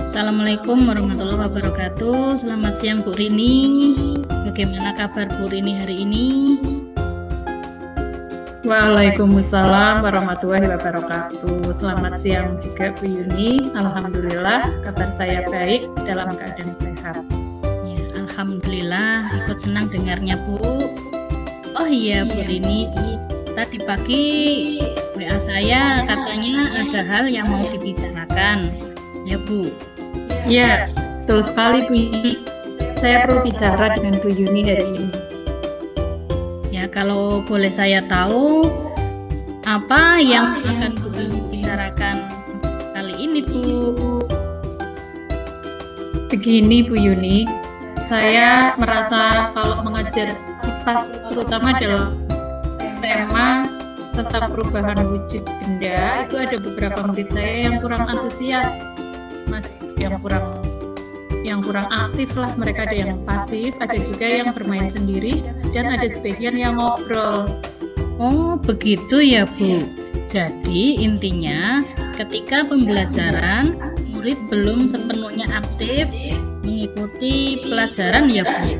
Assalamualaikum warahmatullahi wabarakatuh. Selamat siang Bu Rini. Bagaimana kabar Bu Rini hari ini? Waalaikumsalam warahmatullahi wabarakatuh. Selamat siang juga Bu Yuni. Alhamdulillah kabar saya baik, dalam keadaan sehat. Ya, alhamdulillah, ikut senang dengarnya Bu. Oh iya Bu Rini, tadi pagi WA saya katanya ada hal yang mau dibicarakan. Ya Bu. Ya, betul sekali Bu Yuni. Saya perlu bicara dengan Bu Yuni hari ini. Ya, kalau boleh saya tahu apa yang akan Bu Yuni bicarakan kali ini Bu? Begini Bu Yuni, saya merasa kalau mengajar IPAS terutama dalam tema tentang perubahan wujud benda, itu ada beberapa murid saya yang kurang antusias, yang kurang aktif lah. Mereka ada yang pasif, ada juga yang bermain sendiri, dan ada sebagian yang ngobrol. Oh, begitu ya Bu. Jadi intinya ketika pembelajaran murid belum sepenuhnya aktif mengikuti pelajaran ya Bu.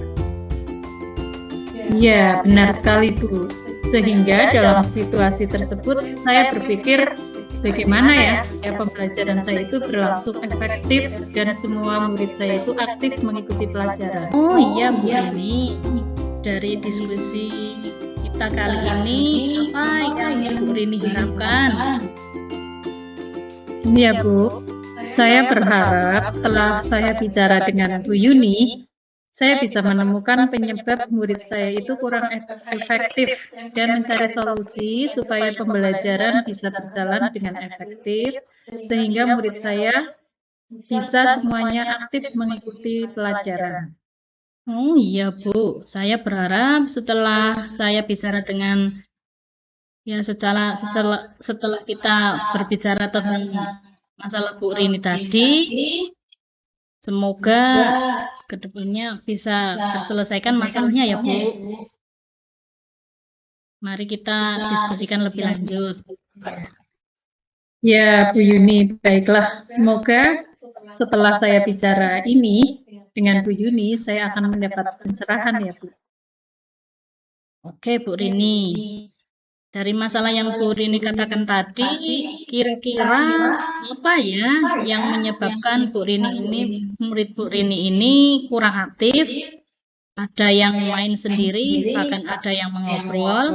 Ya, benar sekali Bu. Sehingga dalam situasi tersebut saya berpikir bagaimana ya pembelajaran saya itu berlangsung efektif dan semua murid saya itu aktif mengikuti pelajaran. Oh iya Bu Rini, dari diskusi kita kali ini apa yang Bu Rini harapkan? Iya Bu, saya berharap setelah saya bicara dengan Bu Yuni, saya bisa menemukan penyebab murid saya itu kurang efektif dan mencari solusi supaya pembelajaran bisa berjalan dengan efektif, sehingga murid saya bisa semuanya aktif mengikuti pelajaran. Oh iya Bu, saya berharap setelah saya bicara dengan setelah kita berbicara tentang masalah Bu Rini tadi, semoga kedepannya bisa terselesaikan masalahnya ya Bu. Mari kita diskusikan lebih lanjut. Ya Bu Yuni, baiklah. Semoga setelah saya bicara ini dengan Bu Yuni, saya akan mendapat pencerahan ya Bu. Oke Bu Rini, dari masalah yang Bu Rini katakan tadi, kira-kira apa ya yang menyebabkan murid Bu Rini ini kurang aktif? Ada yang main sendiri, bahkan ada yang mengobrol.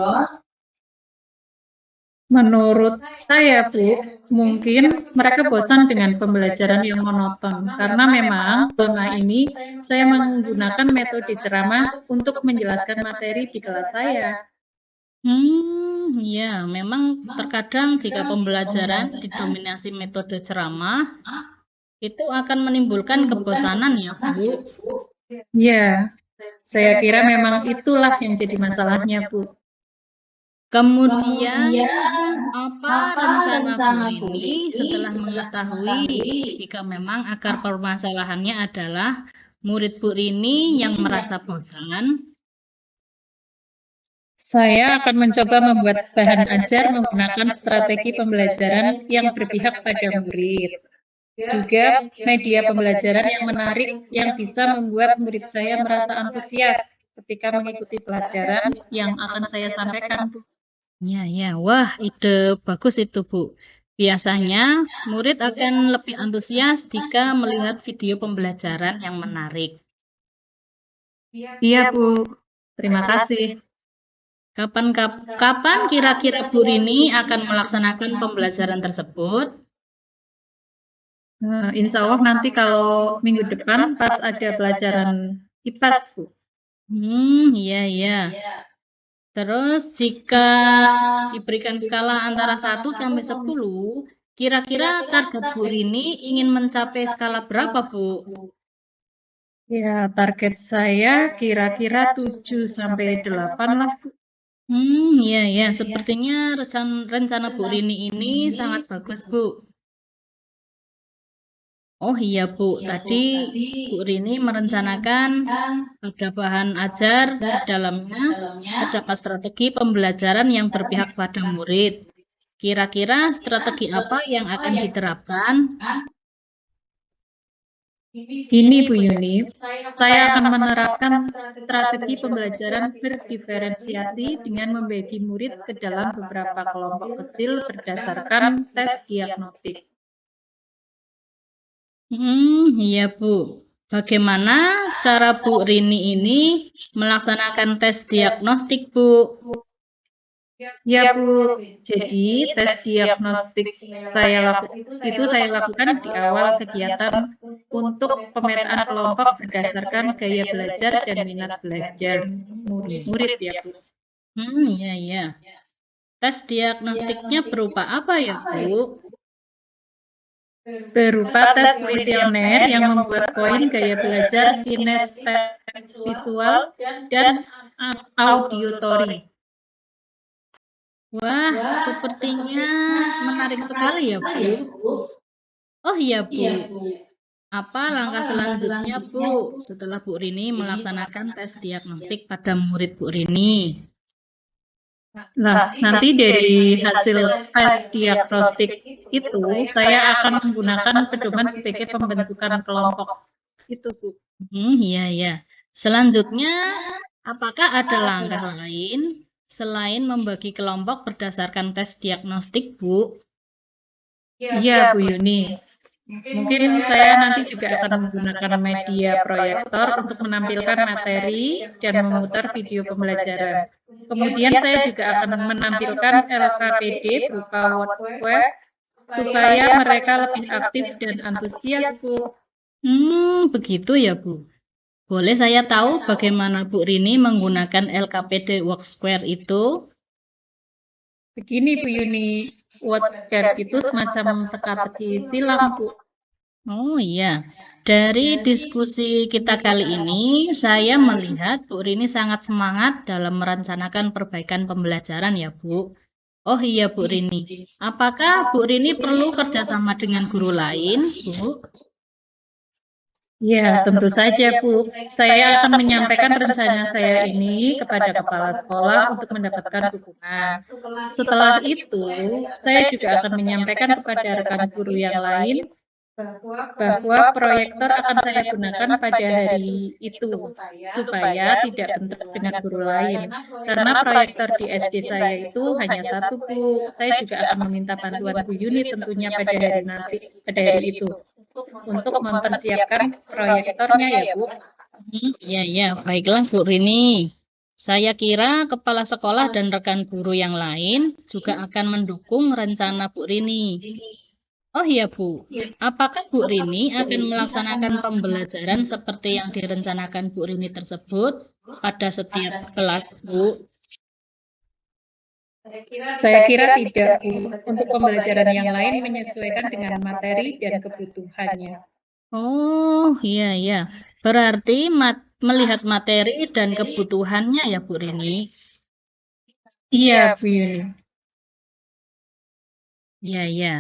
Menurut saya Bu, mungkin mereka bosan dengan pembelajaran yang monoton, karena memang selama ini saya menggunakan metode ceramah untuk menjelaskan materi di kelas saya. Ya, memang terkadang jika pembelajaran didominasi metode ceramah, itu akan menimbulkan kebosanan ya, Bu. Ya, saya kira memang itulah yang jadi masalahnya, Bu. Kemudian, apa rencana Bu Rini setelah mengetahui jika memang akar permasalahannya adalah murid Bu Rini yang merasa bosan? Saya akan mencoba membuat bahan ajar menggunakan strategi pembelajaran yang berpihak pada murid. Juga media pembelajaran yang menarik yang bisa membuat murid saya merasa antusias ketika mengikuti pelajaran yang akan saya sampaikan, Bu. Ya, wah ide bagus itu Bu. Biasanya murid akan lebih antusias jika melihat video pembelajaran yang menarik. Iya Bu, terima kasih. Kapan kira-kira Bu Rini akan melaksanakan pembelajaran tersebut? Insya Allah nanti kalau minggu depan pas ada pelajaran IPAS, Bu. Iya. Terus jika diberikan skala antara 1 sampai 10, kira-kira target Bu Rini ingin mencapai skala berapa, Bu? Ya, target saya kira-kira 7 sampai 8 lah, Bu. Iya, sepertinya rencana Bu Rini ini sangat bagus, Bu. Oh iya Bu, tadi Bu Rini merencanakan ada bahan ajar di dalamnya terdapat strategi pembelajaran yang berpihak pada murid. Kira-kira strategi apa yang akan diterapkan? Gini Bu Yuni, saya akan menerapkan strategi pembelajaran berdiferensiasi dengan membagi murid ke dalam beberapa kelompok kecil berdasarkan tes diagnostik. Iya Bu. Bagaimana cara Bu Rini ini melaksanakan tes diagnostik, Bu? Ya Bu, jadi tes diagnostik saya lakukan di awal kegiatan untuk pemetaan kelompok berdasarkan gaya belajar dan minat belajar murid ya Bu. Iya, iya. Tes diagnostiknya berupa apa ya, Bu? Berupa tes kuesioner yang membuat poin gaya belajar kinestetik visual dan auditory. Wah, sepertinya menarik sekali ya, Bu. Oh iya, Bu. Apa langkah selanjutnya, Bu, setelah Bu Rini melaksanakan tes diagnostik pada murid Bu Rini? Nah, nanti dari hasil tes diagnostik itu, saya akan menggunakan pedoman sebagai pembentukan kelompok. Itu, Bu. Iya, iya. Selanjutnya, apakah ada langkah lain selain membagi kelompok berdasarkan tes diagnostik, Bu? Iya, Bu Yuni. Mungkin saya nanti juga akan menggunakan media proyektor untuk menampilkan materi dan memutar video pembelajaran. Kemudian saya juga akan menampilkan LKPD berupa Word Square supaya mereka lebih aktif dan antusias, Bu. Begitu ya, Bu. Boleh saya tahu bagaimana Bu Rini menggunakan LKPD Worksquare itu? Begini Bu Yuni, Word Square itu semacam teka-teki silang, Bu. Oh iya, dari diskusi kita kali ini, saya melihat Bu Rini sangat semangat dalam merencanakan perbaikan pembelajaran ya, Bu. Oh iya, Bu Rini. Apakah Bu Rini perlu kerjasama dengan guru lain, Bu? Ya, tentu saja, Bu. Saya akan menyampaikan rencana saya ini kepada kepala sekolah untuk mendapatkan dukungan. Setelah itu, saya juga akan menyampaikan kepada rekan guru yang lain bahwa proyektor akan saya gunakan pada hari itu supaya tidak bentrok dengan guru lain. Karena proyektor di SD saya itu hanya satu, Bu. Saya juga akan meminta bantuan Bu Yuni tentunya pada hari itu untuk mempersiapkan proyektornya ya, Bu. Iya, iya. Baiklah, Bu Rini. Saya kira kepala sekolah dan rekan guru yang lain juga akan mendukung rencana Bu Rini. Oh iya, Bu. Apakah Bu Rini akan melaksanakan pembelajaran seperti yang direncanakan Bu Rini tersebut pada setiap kelas, Bu? Saya kira tidak, Bu. Untuk pembelajaran yang lain menyesuaikan dengan materi dan kebutuhannya. Oh, iya, iya. Berarti melihat materi dan kebutuhannya ya, Bu Rini? Iya, Bu Yuni. Iya, iya.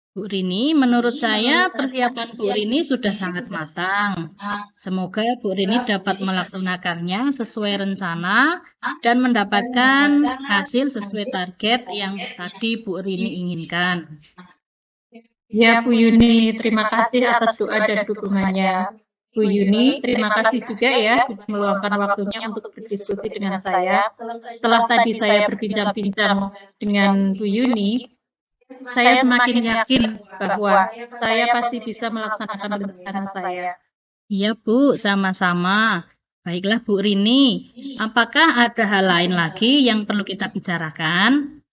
Bu Rini, menurut saya persiapan Bu Rini sudah sangat matang. Semoga Bu Rini dapat melaksanakannya sesuai rencana dan mendapatkan hasil sesuai target yang tadi Bu Rini inginkan. Ya, Bu Yuni, terima kasih atas doa dan dukungannya. Bu Yuni, terima kasih juga ya sudah meluangkan waktunya untuk berdiskusi dengan saya. Setelah tadi saya berbincang-bincang dengan Bu Yuni, saya semakin yakin bahwa saya pasti bisa melaksanakan rencana saya. Iya, Bu, sama-sama. Baiklah, Bu Rini. Apakah ada hal lain lagi yang perlu kita bicarakan?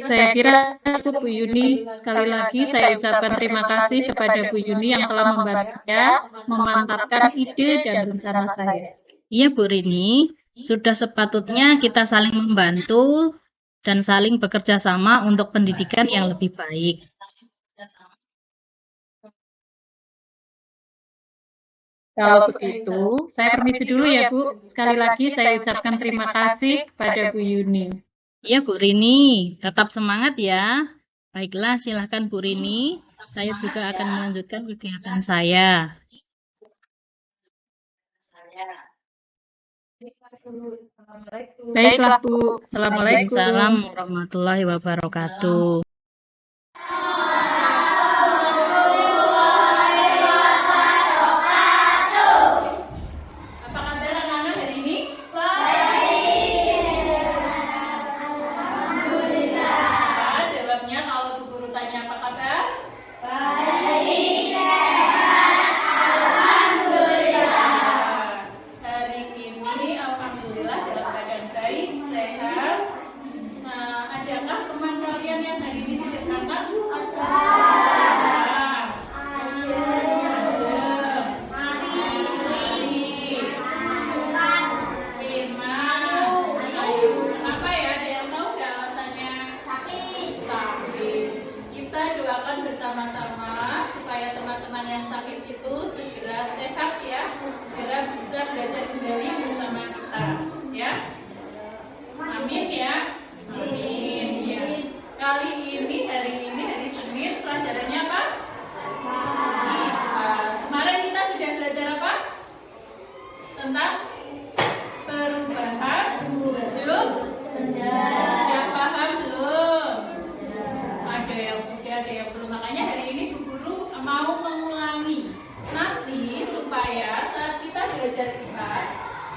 Saya kira itu Bu Yuni. Sekali lagi saya ucapkan terima kasih kepada Bu Yuni yang telah membantu saya memantapkan ide dan rencana saya. Iya, Bu Rini. Sudah sepatutnya kita saling membantu dan saling bekerja sama untuk pendidikan yang lebih baik. Kalau begitu, saya permisi dulu ya Bu. Sekali lagi saya ucapkan terima kasih kepada Bu Yuni. Iya, Bu Rini. Tetap semangat ya. Baiklah, silahkan Bu Rini. Saya juga akan melanjutkan kegiatan saya. Baiklah Bu. Assalamualaikum. Waalaikumsalam warahmatullahi wabarakatuh. Amin ya. Amin. Ya. Hari ini hari Senin, pelajarannya apa? IPA. Kemarin kita sudah belajar apa? Tentang perubahan huruf benda. Sudah paham belum? Ada yang sudah, ada yang belum. Makanya hari ini Bu Guru mau mengulangi. Nanti supaya saat kita belajar IPA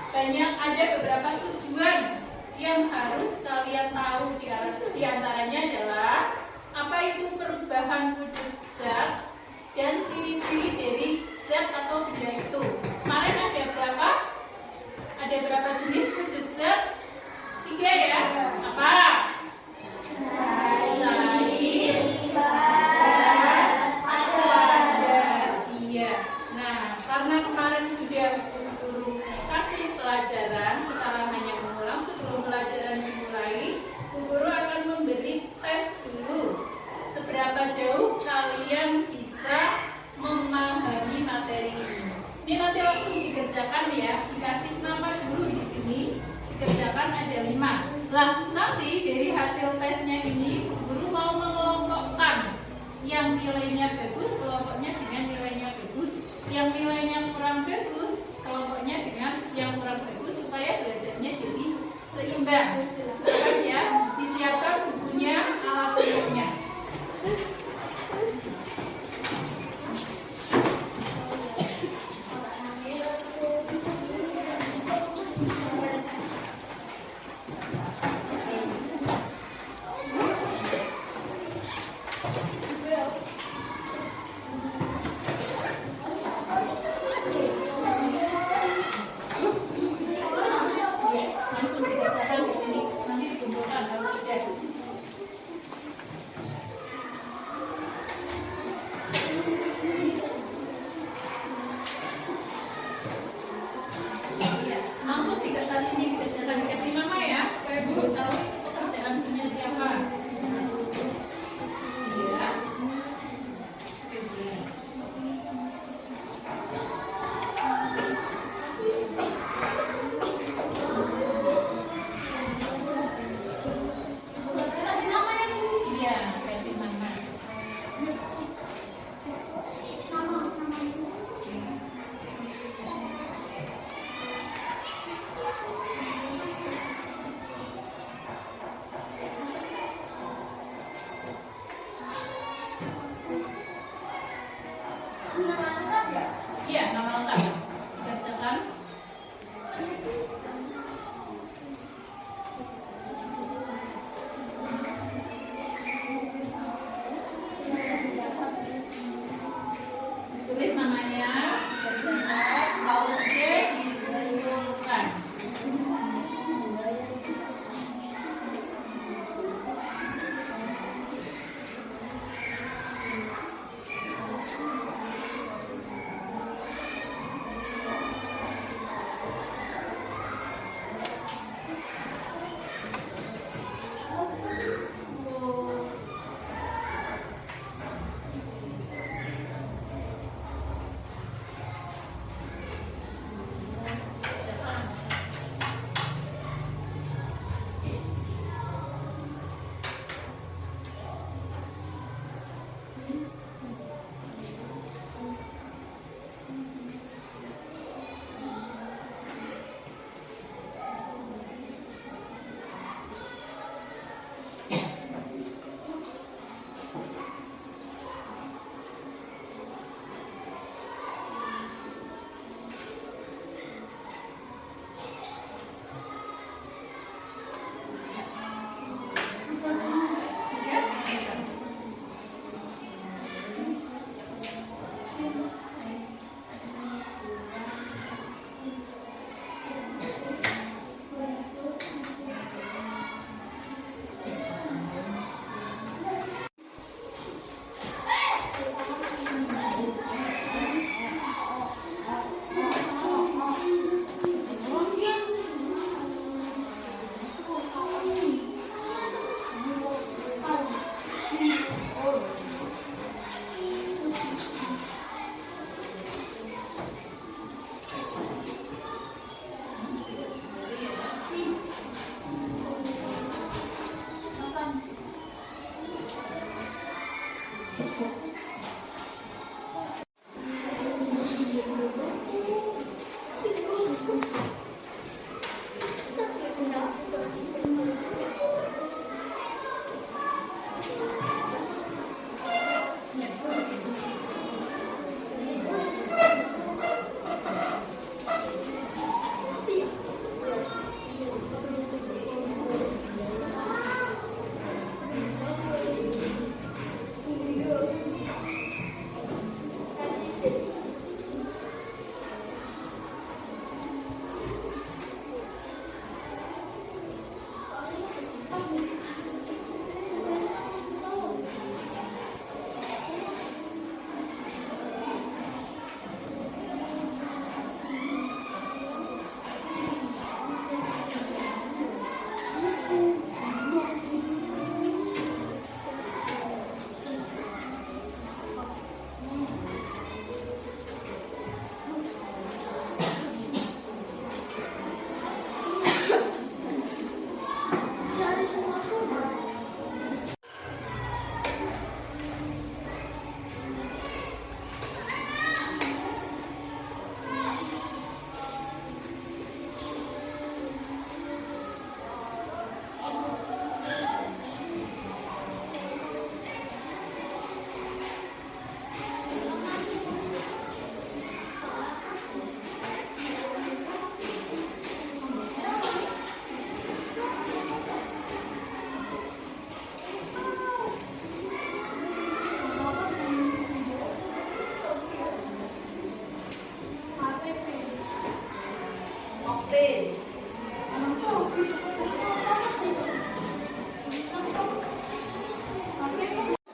banyak ada beberapa tujuan yang harus kalian tahu. Di antaranya adalah apa itu perubahan wujud zat dan ciri-ciri dari zat atau benda itu. Kemarin ada berapa? Ada berapa jenis wujud zat? 3 ya. Apa? Cair, gas, padat. Iya. Nah, karena kemarin sudah Guru kasih pelajaran, sekarang hanya mengulang. Sebelum pelajaran dimulai, Guru akan memberi tes dulu. Seberapa jauh kalian bisa memahami materi ini? Ini nanti langsung dikerjakan ya. Dikasih nama dulu di sini. Dikerjakan ada 5. Lah, nanti dari hasil tesnya ini, Guru mau mengelompokkan yang nilainya bagus, kelompoknya dengan nilainya bagus. Yang nilainya kurang bagus, kelompoknya dengan yang kurang bagus, supaya belajarnya jadi seimbang. Silakan ya, disiapkan bukunya, alat untuknya. Langsung dikerjakan di sini.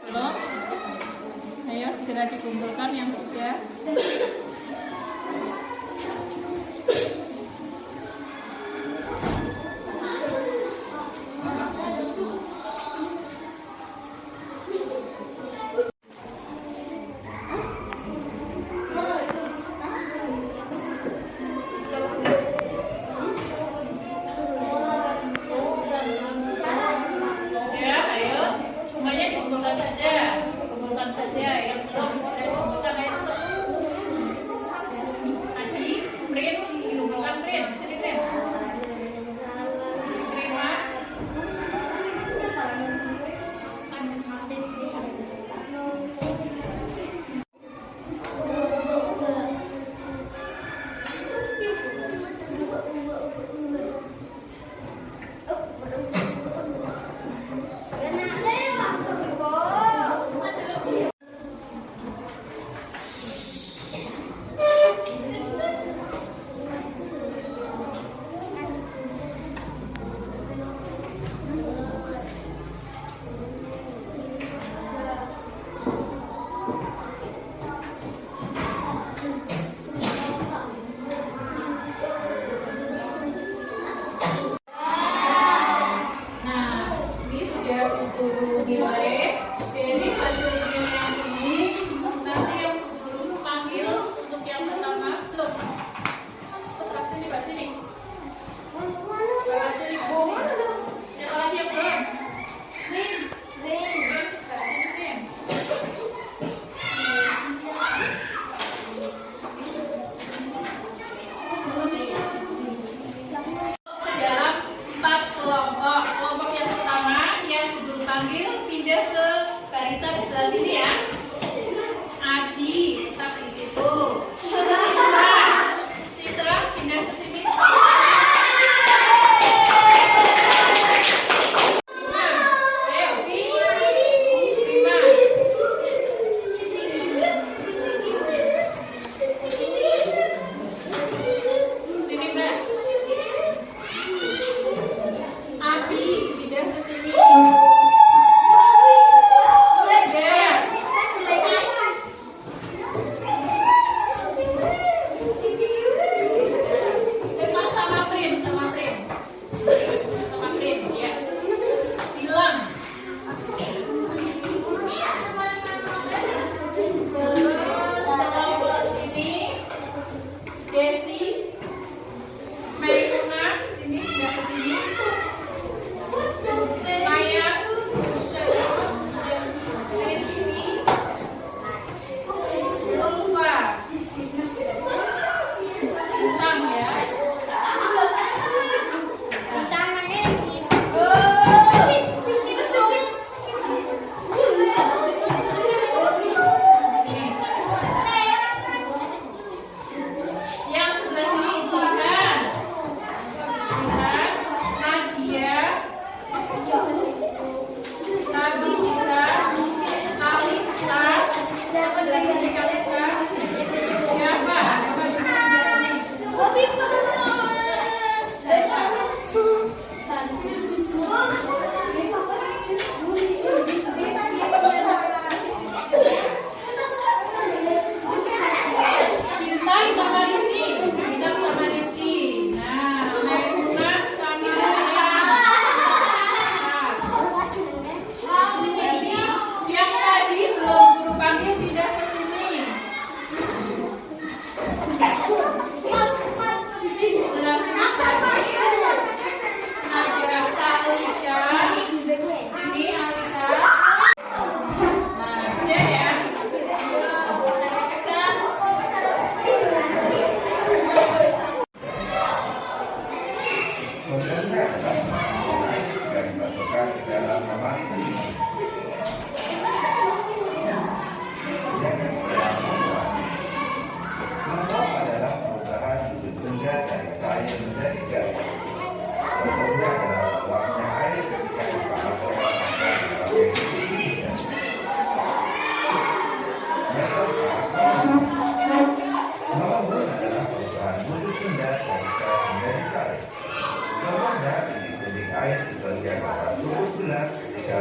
Belum? Ayo segera dikumpulkan yang sudah. Ya, ayo semuanya dikumpulkan saja. Kumpulkan saja yang belum sudah dikumpulkan ayo cepat. Adi, print, dikumpulkan print, sini print. Terima. Nah, ini sudah guru nilai. Jadi hasil penilaian ini nanti yang guru panggil untuk yang pertama belum. Putra sini, Mbak sini. Mbak sini, Bu. Siapa lagi yang belum? Mbak sini, Rin. Dalam 4 kelompok. Kelompok yang pertama yang guru panggil pindah ke barisan sebelah sini ya. Adi tetap di situ. Citra pindah ke sini. Ayo. Terima. Sini Mbak. Abi pindah ke sini. Udah. Terima sama Prim, sama Prim. Sama Prim, ya. Hilang. Terus kelompok sini. Desi. Maimuna, sini pindah ke sini. Maya, Rizky, Lupa, Bintang ya. Yang sebelah sini Jihan, Nadia, Nabi Citra, Kalista, siapa lagi di Kalista? Siapa? Bintang sama Rizky, Bintang sama Rizky. Nah, Maimunah sama Jadi, yang tadi belum guru panggil pindah ke sini. Sebelah sini tadi ada Alika. Ini Alika. Nah, sudah ya. bahan bubuk rendah dan bisa menjadi karet. Contohnya, titik air sebagian atas bubuk beras ketika